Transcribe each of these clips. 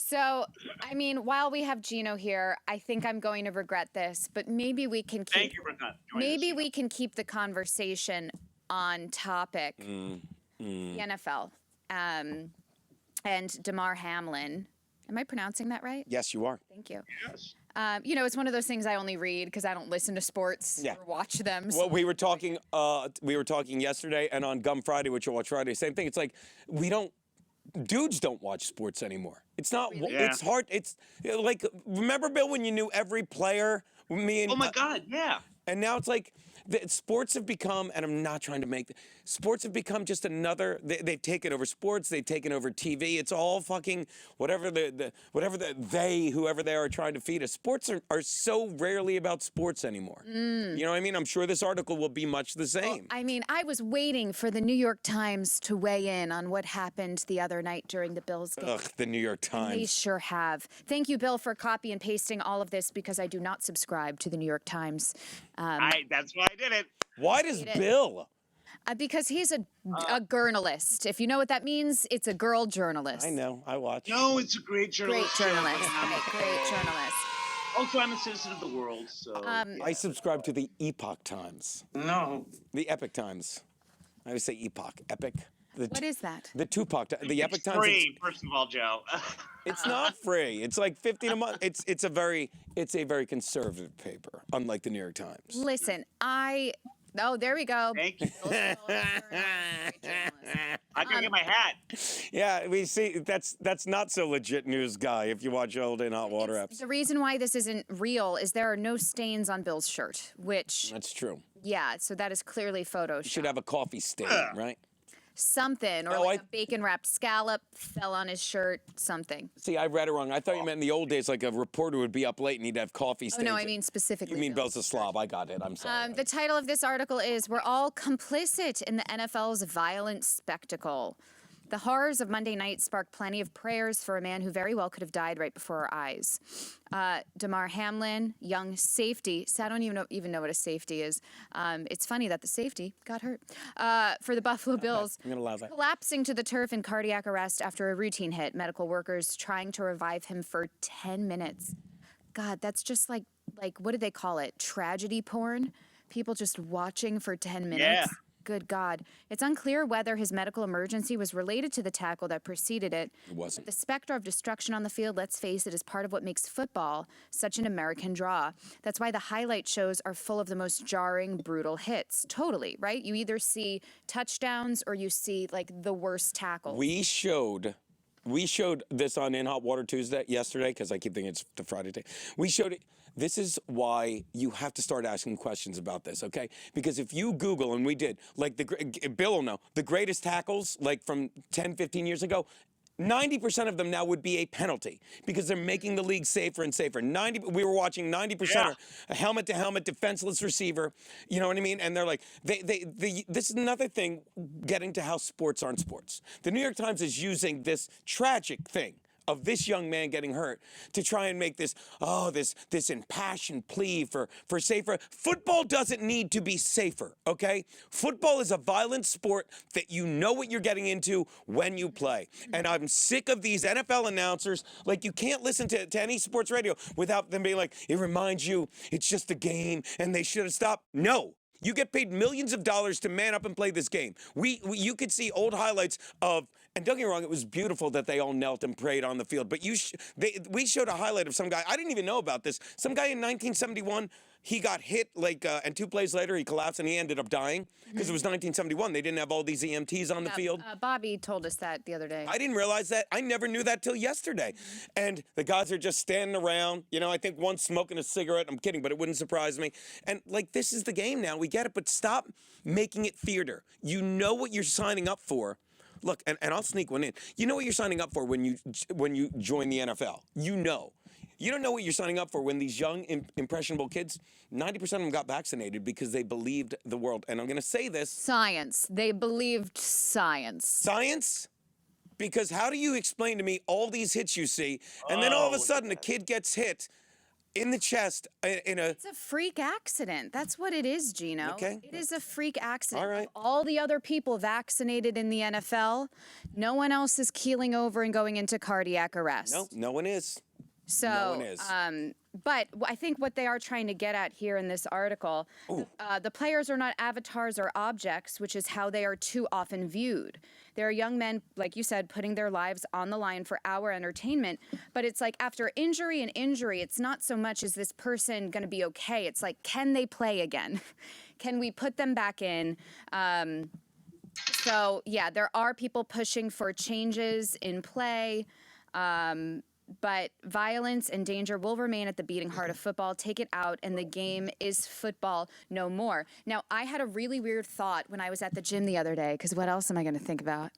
So, I mean, while we have Geno here, I think I'm going to regret this, but maybe we can keep. Thank you for joining us, Maybe Geno. we can keep the conversation on topic. The NFL and Damar Hamlin. Am I pronouncing that right? Yes, you are. Thank you. Yes. You know, it's one of those things I only read because I don't listen to sports or watch them. Well, we were talking yesterday and on Gum Friday, which you'll watch Friday. Same thing. It's like dudes don't watch sports anymore. It's not. Really? Yeah. It's hard. It's like, remember, Bill, when you knew every player? Me and Oh my God, yeah. and now it's like sports have become, and I'm not trying to make sports have become just another. They've taken over sports. They've taken over TV. It's all fucking whatever whoever they are trying to feed us. Sports are so rarely about sports anymore. You know what I mean? I'm sure this article will be much the same. I mean, I was waiting for the New York Times to weigh in on what happened the other night during the Bills game. Ugh, the New York Times. They sure have. Thank you, Bill, for copy and pasting all of this because I do not subscribe to the New York Times. That's why I did it. Why does Bill? Because he's a journalist. If you know what that means, it's a girl journalist. I know. I watch. No, it's a great Great journalist. journalist. Great journalist. Also, I'm a citizen of the world, so. I subscribe to the Epoch Times. No. The Epic Times. I always say Epoch. Epic. What is that? The Tupac. The Epic It's Times. free, first of all, Joe. It's not free. It's like $15 a month. It's a very conservative paper, unlike the New York Times. Listen, oh, there we go. Thank you. Great I can get my hat. Yeah, we see that's not so legit news, guy. If you watch old in hot water apps, The reason why this isn't real is there are no stains on Bill's shirt, which, that's true. yeah, so that is clearly Photoshopped. You should have a coffee stain, right? Something, or like a bacon-wrapped scallop fell on his shirt, something. See, I read it wrong. I thought you meant in the old days, like a reporter would be up late and he'd have coffee Oh, stains. no, I mean specifically. You mean Bill's a slob. I got it. I'm sorry. The title of this article is We're All Complicit in the NFL's Violent Spectacle. The horrors of Monday night sparked plenty of prayers for a man who very well could have died right before our eyes. Damar Hamlin, young safety. So I don't even know what a safety is. It's funny that the safety got hurt. For the Buffalo Bills, I'm gonna allow that. collapsing to the turf in cardiac arrest after a routine hit. Medical workers trying to revive him for 10 minutes. God, that's just like what do they call it? Tragedy porn? People just watching for 10 minutes? Yeah. Good God. It's unclear whether his medical emergency was related to the tackle that preceded it. It wasn't. The specter of destruction on the field, let's face it, is part of what makes football such an American draw. That's why the highlight shows are full of the most jarring, brutal hits. Totally, right? You either see touchdowns or you see like the worst tackles. We showed this on In Hot Water Tuesday yesterday because I keep thinking it's the Friday day. We showed it. This is why you have to start asking questions about this, okay? Because if you Google, and we did, like Bill will know, the greatest tackles, like from 10, 15 years ago, 90% of them now would be a penalty because they're making the league safer and safer. We were watching 90% are a helmet-to-helmet defenseless receiver. You know what I mean? And they're like, this is another thing getting to how sports aren't sports. The New York Times is using this tragic thing of this young man getting hurt to try and make this impassioned plea for safer. Football doesn't need to be safer, okay? Football is a violent sport that you know what you're getting into when you play. And I'm sick of these NFL announcers. Like, you can't listen to any sports radio without them being like, it reminds you it's just a game and they should have stopped. No. You get paid millions of dollars to man up and play this game. You could see old highlights of, and don't get me wrong, it was beautiful that they all knelt and prayed on the field. But we showed a highlight of some guy. I didn't even know about this. Some guy in 1971. He got hit, and 2 plays later, he collapsed, and he ended up dying because it was 1971. They didn't have all these EMTs on the field. Bobby told us that the other day. I didn't realize that. I never knew that till yesterday. And the guys are just standing around. You know, I think one's smoking a cigarette. I'm kidding, but it wouldn't surprise me. And, this is the game now. We get it, but stop making it theater. You know what you're signing up for. Look, and I'll sneak one in. You know what you're signing up for when you join the NFL. You know. You don't know what you're signing up for when these young, impressionable kids, 90% of them got vaccinated because they believed the world. And I'm going to say this. Science. They believed science. Science? Because how do you explain to me all these hits you see, and then all of a sudden a kid gets hit in the chest in a. It's a freak accident. That's what it is, Geno. Okay. It is a freak accident. All right. Of all the other people vaccinated in the NFL, no one else is keeling over and going into cardiac arrest. No, no one is. So, No one is. But I think what they are trying to get at here in this article, the players are not avatars or objects, which is how they are too often viewed. There are young men, like you said, putting their lives on the line for our entertainment. But it's like after injury and injury, it's not so much is this person going to be okay. It's like, can they play again? Can we put them back in? So, yeah, there are people pushing for changes in play. But violence and danger will remain at the beating heart of football. Take it out, and the game is football no more. Now, I had a really weird thought when I was at the gym the other day, because what else am I going to think about?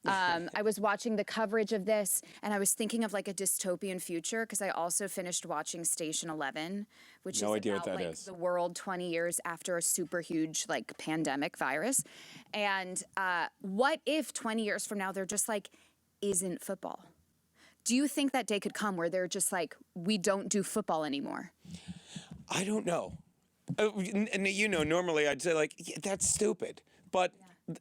I was watching the coverage of this, and I was thinking of like a dystopian future, because I also finished watching Station 11, which No is idea about what that like is. the world 20 years after a super huge like pandemic virus. And what if 20 years from now they're just like, isn't football? Do you think that day could come where they're just like, we don't do football anymore? I don't know. And you know, normally I'd say like, yeah, that's stupid. But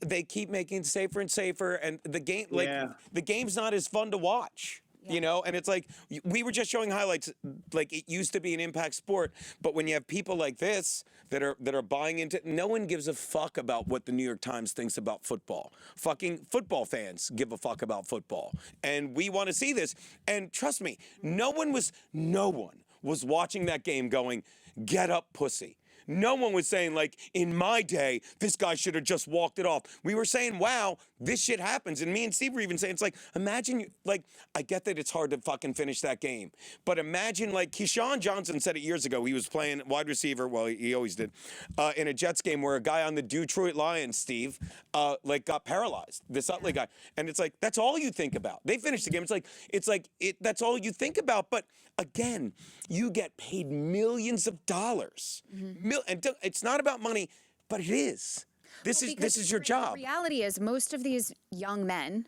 they keep making it safer and safer, and the game, like, the game's not as fun to watch. You know, and it's like we were just showing highlights. Like it used to be an impact sport, but when you have people like this that are buying into, no one gives a fuck about what the New York Times thinks about football. Fucking football fans give a fuck about football, and we want to see this. And trust me, no one was watching that game going, "Get up, pussy." No one was saying, like, in my day, this guy should have just walked it off. We were saying, wow, this shit happens. And me and Steve were even saying, it's like, imagine, like, I get that it's hard to fucking finish that game. But imagine, like, Keyshawn Johnson said it years ago. He was playing wide receiver, well, he always did, in a Jets game where a guy on the Detroit Lions, Steve, like, got paralyzed. This Utley guy. And it's like, that's all you think about. They finished the game. That's all you think about. But again, you get paid millions of dollars. And it's not about money, but it is. This is your job. The reality is most of these young men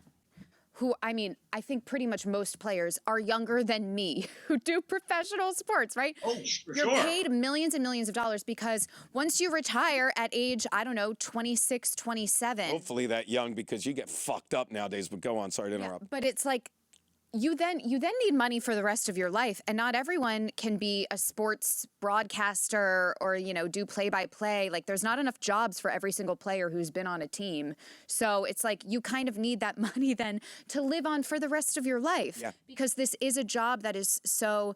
who, I mean, I think pretty much most players are younger than me who do professional sports, right? Oh, for You're sure. paid millions and millions of dollars because once you retire at age, I don't know, 26, 27. Hopefully that young, because you get fucked up nowadays. But go on, sorry to interrupt. But it's like, you then need money for the rest of your life, and not everyone can be a sports broadcaster or, you know, do play-by-play. Like, there's not enough jobs for every single player who's been on a team. So it's like you kind of need that money then to live on for the rest of your life, because this is a job that is so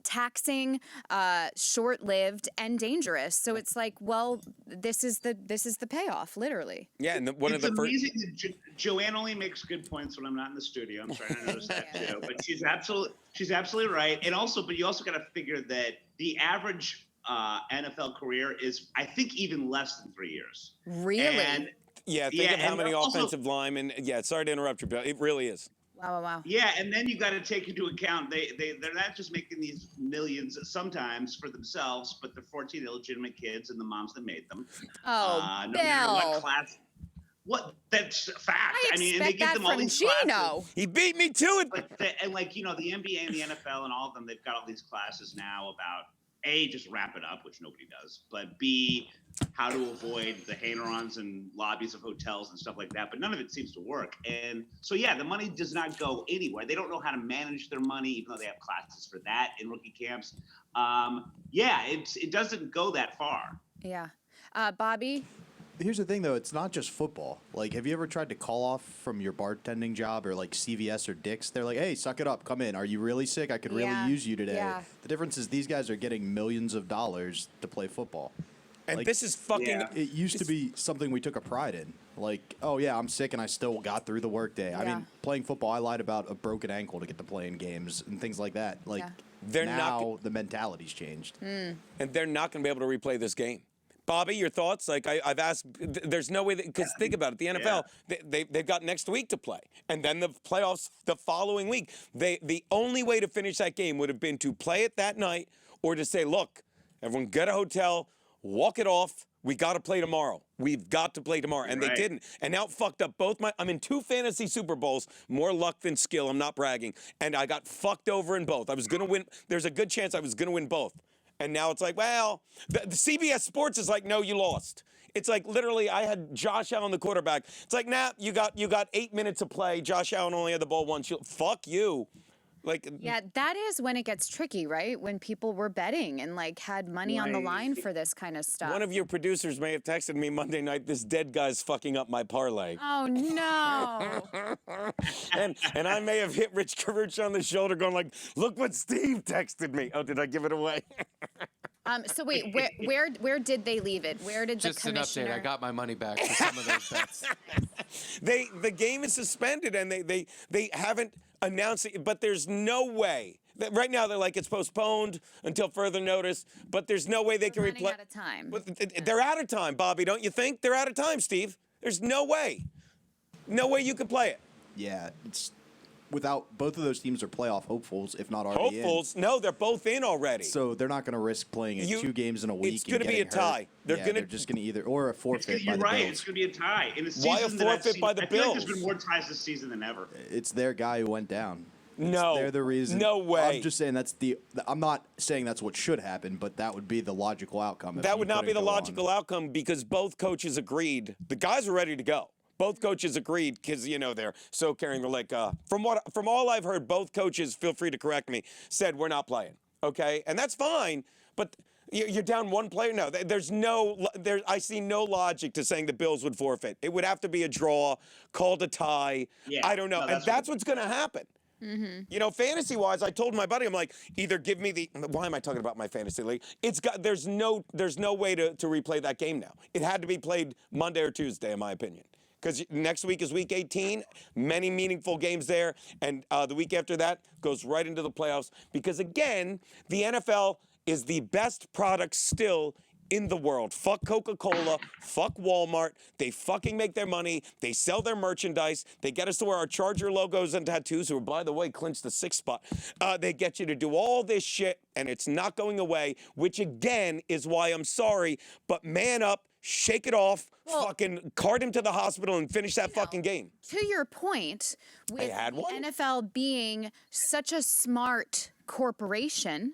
taxing, short-lived, and dangerous. So it's like, well, this is the payoff, literally. Yeah, and one of the first. It's amazing that Joanne only makes good points when I'm not in the studio. I'm trying to notice that too, but she's absolutely right. And also, but you also got to figure that the average NFL career is, I think, even less than 3 years. Really? And Yeah, think of how many offensive linemen. Yeah, sorry to interrupt you, but it really is. Wow. Yeah, and then you got to take into account they're not just making these millions sometimes for themselves, but they're 14 illegitimate kids and the moms that made them. Oh, no matter Bill. what class. What? That's a fact. I mean, expect and they give that them all from these Geno. classes. He beat me to it. And like, you know, the NBA and the NFL and all of them, they've got all these classes now about A, just wrap it up, which nobody does, but B, how to avoid the hang-ons and lobbies of hotels and stuff like that. But none of it seems to work. And so, yeah, the money does not go anywhere. They don't know how to manage their money, even though they have classes for that in rookie camps. It doesn't go that far. Yeah. Bobby? Here's the thing, though. It's not just football. Like, have you ever tried to call off from your bartending job or, like, CVS or Dick's? They're like, hey, suck it up. Come in. Are you really sick? I could really use you today. Yeah. The difference is these guys are getting millions of dollars to play football. And Like, this is fucking. Yeah. It used to be something we took a pride in. Like, oh, yeah, I'm sick and I still got through the workday. I Yeah. mean, playing football, I lied about a broken ankle to get to play in games and things like that. Like, They're not now the mentality's changed. And they're not going to be able to replay this game. Bobby, your thoughts? Like I've asked, there's no way because think about it. The NFL, they've got next week to play, and then the playoffs the following week. The only way to finish that game would have been to play it that night, or to say, look, everyone get a hotel, walk it off. We got to play tomorrow. We've got to play tomorrow. And they Right. didn't. And now it fucked up both I'm in 2 fantasy Super Bowls, more luck than skill. I'm not bragging. And I got fucked over in both. I was going to win. There's a good chance I was going to win both. And now it's like, well, the CBS Sports is like, no, you lost. It's like literally I had Josh Allen, the quarterback. It's like, nah, you got 8 minutes to play. Josh Allen only had the ball once. Fuck you. Like, Yeah, that is when it gets tricky, right? When people were betting and like had money on the line for this kind of stuff. one of your producers may have texted me Monday night, this dead guy's fucking up my parlay. Oh no. and I may have hit Rich Carucci on the shoulder going like, look what Steve texted me. Oh, did I give it away? So wait, where did they leave it? Where did Just the an commissioner? update. I got my money back for some of those bets. The game is suspended and they haven't announced it, but there's no way. Right now they're like it's postponed until further notice, but there's no way they can running replay. out of time. They're out of time, Bobby. Don't you think? They're out of time, Steve. There's no way. No way you can play it. Yeah, it's without both of those teams are playoff hopefuls, if not already Hopefuls? No, they're both in already. So they're not going to risk playing it 2 games in a week. It's going to be a tie. They're just going to either or a forfeit. You're by right. the Bills. It's going to be a tie. In a season Why a forfeit by the I feel like there's Bills? been more ties this season than ever. It's their guy who went down. No, They're the reason. No way. I'm just saying I'm not saying that's what should happen, but that would be the logical outcome. That would not be the logical outcome because both coaches agreed. The guys are ready to go. Both coaches agreed because they're so caring. They're like, from all I've heard, both coaches, feel free to correct me, said we're not playing. Okay, and that's fine. But you're down one player. No, I see no logic to saying the Bills would forfeit. It would have to be a draw, called a tie. Yeah, I don't know, and that's what's going to happen. Mm-hmm. Fantasy-wise, I told my buddy, I'm like, either give me why am I talking about my fantasy league? There's no way to replay that game now. It had to be played Monday or Tuesday, in my opinion. Because next week is week 18, many meaningful games there, and the week after that goes right into the playoffs. Because again, the NFL is the best product still in the world. Fuck Coca-Cola, fuck Walmart. They fucking make their money. They sell their merchandise. They get us to wear our Charger logos and tattoos, who, by the way, clinched the 6th spot. They get you to do all this shit, and it's not going away, which again is why I'm sorry, but man up, shake it off, fucking cart him to the hospital and finish that fucking game. To your point, with had the one. NFL being such a smart corporation,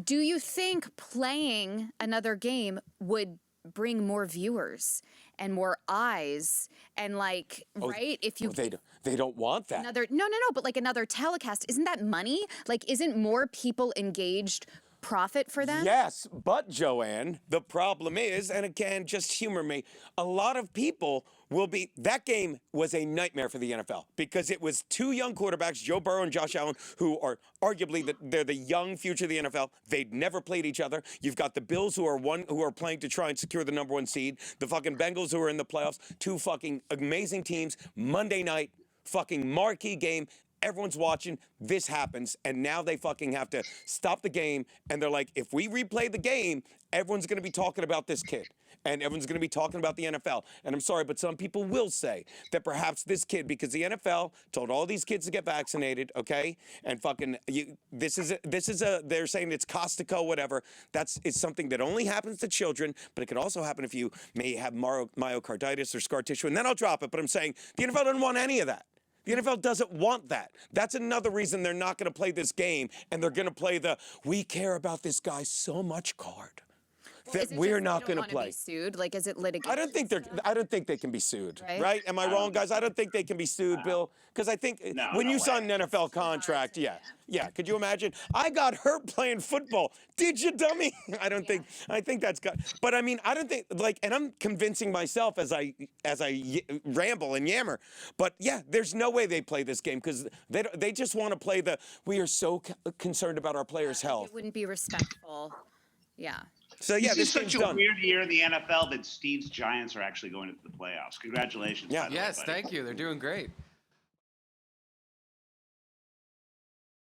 do you think playing another game would bring more viewers and more eyes and right? If you they don't want that. no, but like another telecast, isn't that money? Like, isn't more people engaged profit for them? Yes, but Joanne, the problem is, and again, just humor me, a lot of people that game was a nightmare for the NFL because it was 2 young quarterbacks, Joe Burrow and Josh Allen, who are arguably they're the young future of the NFL. They'd never played each other. You've got the Bills who are playing to try and secure the #1 seed. The fucking Bengals who are in the playoffs. 2 fucking amazing teams. Monday night, fucking marquee game. Everyone's watching. This happens, and now they fucking have to stop the game. And they're like, if we replay the game, everyone's going to be talking about this kid, and everyone's going to be talking about the NFL. And I'm sorry, but some people will say that perhaps this kid, because the NFL told all these kids to get vaccinated, okay? And fucking, they're saying it's Costico, whatever. It's something that only happens to children, but it could also happen if you may have myocarditis or scar tissue. And then I'll drop it. But I'm saying the NFL doesn't want any of that. The NFL doesn't want that. That's another reason they're not going to play this game, and they're going to play we care about this guy so much card that we're not going to play. Be sued? Like, is it litigation? I don't think they can be sued. Right? Am I wrong, guys? I don't think they can be sued, Bill. Because I think when you sign an NFL contract, yeah. Could you imagine? I got hurt playing football. Did you, dummy? I think that's got. But I mean, I don't think and I'm convincing myself as I ramble and yammer. But yeah, there's no way they play this game because they just want to play we are so concerned about our players' health. It wouldn't be respectful. Yeah. So yeah, this is game's such a done. weird year in the NFL that Steve's Giants are actually going into the playoffs. Congratulations. Yeah. by the way, Yes, buddy. thank you. They're doing great.